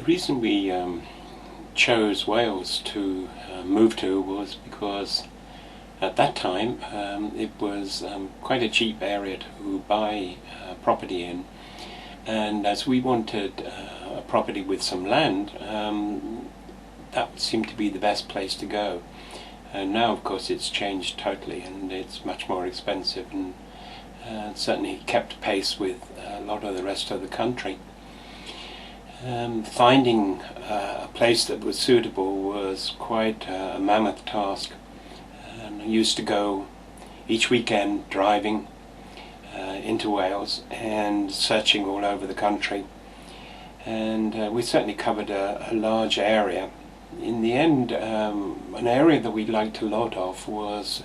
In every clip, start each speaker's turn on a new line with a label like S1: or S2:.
S1: The reason we chose Wales to move to was because at that time it was quite a cheap area to buy property in, and as we wanted a property with some land, that seemed to be the best place to go. And now of course it's changed totally and it's much more expensive, and certainly kept pace with a lot of the rest of the country. Finding a place that was suitable was quite a mammoth task. I used to go each weekend driving into Wales and searching all over the country, and we certainly covered a large area. In the end, an area that we liked a lot of was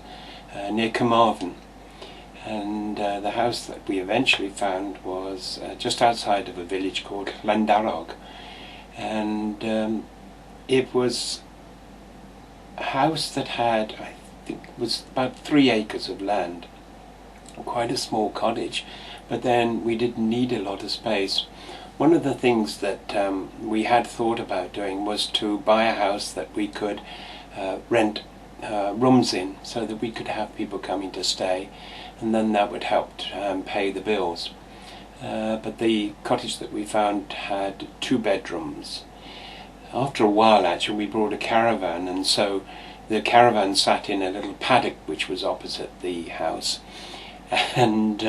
S1: near Carmarthen, and the house that we eventually found was just outside of a village called Llandarog, and it was a house that had, I think, was about 3 acres of land, quite a small cottage, but then we didn't need a lot of space. One of the things that we had thought about doing was to buy a house that we could rent rooms in, so that we could have people coming to stay, and then that would help pay the bills. But the cottage that we found had 2 bedrooms. After a while, actually, we brought a caravan, and so the caravan sat in a little paddock which was opposite the house, and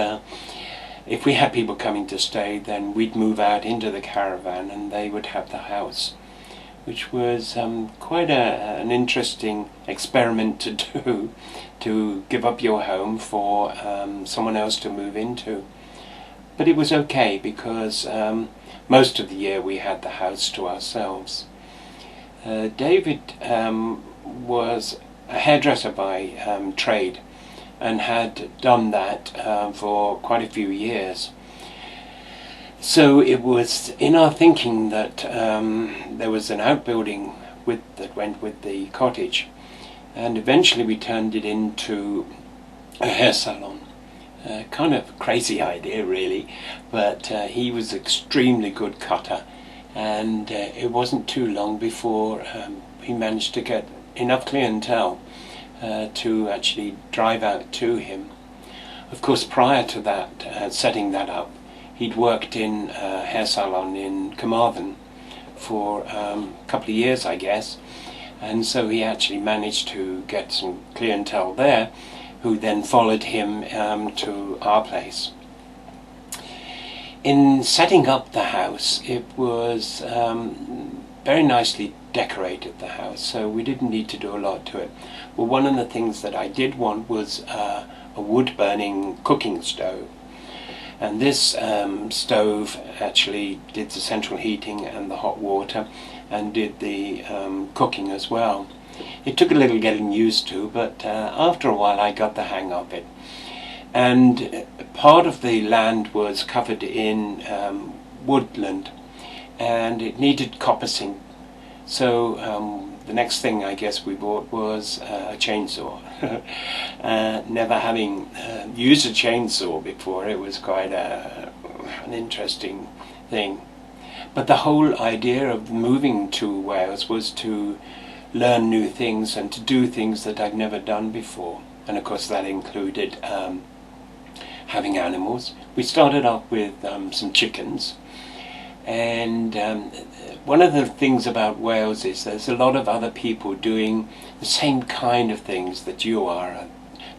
S1: if we had people coming to stay, then we'd move out into the caravan and they would have the house, which was quite an interesting experiment to do, to give up your home for someone else to move into. But it was okay, because most of the year we had the house to ourselves. David was a hairdresser by trade, and had done that for quite a few years. So it was in our thinking that there was an outbuilding that went with the cottage, and eventually we turned it into a hair salon. Kind of a crazy idea really, but he was an extremely good cutter, and it wasn't too long before he managed to get enough clientele to actually drive out to him. Of course, prior to that, setting that up, he'd worked in a hair salon in Carmarthen for a couple of years, I guess, and so he actually managed to get some clientele there, who then followed him to our place. In setting up the house, it was very nicely decorated, the house, so we didn't need to do a lot to it. Well, one of the things that I did want was a wood-burning cooking stove, and this stove actually did the central heating and the hot water, and did the cooking as well. It took a little getting used to, but after a while I got the hang of it. And part of the land was covered in woodland, and it needed coppicing. So the next thing I guess we bought was a chainsaw. Never having used a chainsaw before, it was quite an interesting thing. But the whole idea of moving to Wales was to learn new things and to do things that I'd never done before. And of course that included having animals. We started off with some chickens, and one of the things about Wales is there's a lot of other people doing the same kind of things that you are,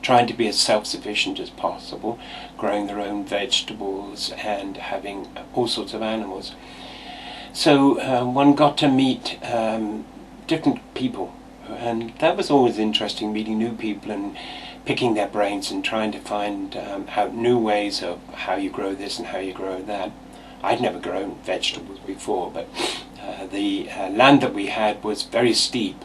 S1: trying to be as self-sufficient as possible, growing their own vegetables and having all sorts of animals. So one got to meet different people, and that was always interesting, meeting new people and picking their brains and trying to find out new ways of how you grow this and how you grow that. I'd never grown vegetables before, but the land that we had was very steep,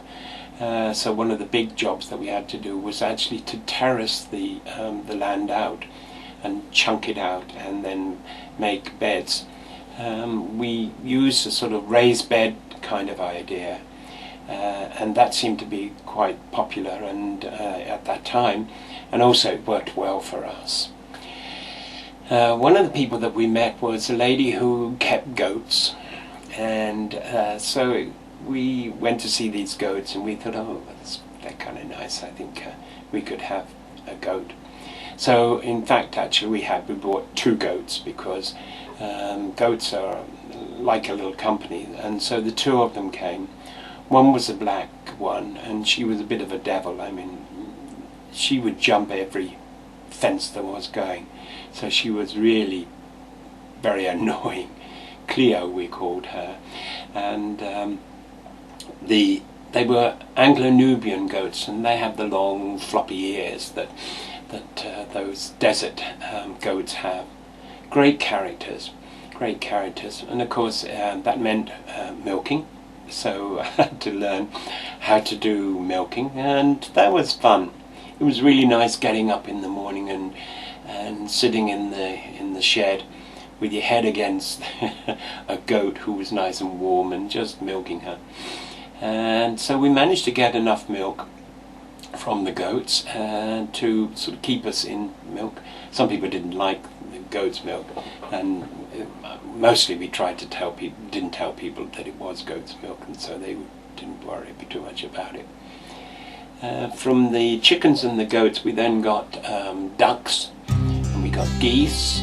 S1: so one of the big jobs that we had to do was actually to terrace the land out and chunk it out and then make beds. We used a sort of raised bed kind of idea, and that seemed to be quite popular and at that time, and also it worked well for us. One of the people that we met was a lady who kept goats, and so we went to see these goats, and we thought, oh, they're kind of nice. I think we could have a goat. So in fact, actually, we bought 2 goats, because goats are like a little company, and so the 2 of them came. One was a black one, and she was a bit of a devil. I mean, she would jump every fence there was going, so she was really very annoying. Cleo, we called her, and they were Anglo-Nubian goats, and they have the long floppy ears that those desert goats have. Great characters, and of course that meant milking, so I had to learn how to do milking, and that was fun. It was really nice getting up in the morning and sitting in the shed with your head against a goat who was nice and warm, and just milking her. And so we managed to get enough milk from the goats to sort of keep us in milk. Some people didn't like the goat's milk, and mostly we tried to didn't tell people that it was goat's milk, and so they didn't worry too much about it. From the chickens and the goats, we then got ducks, and we got geese,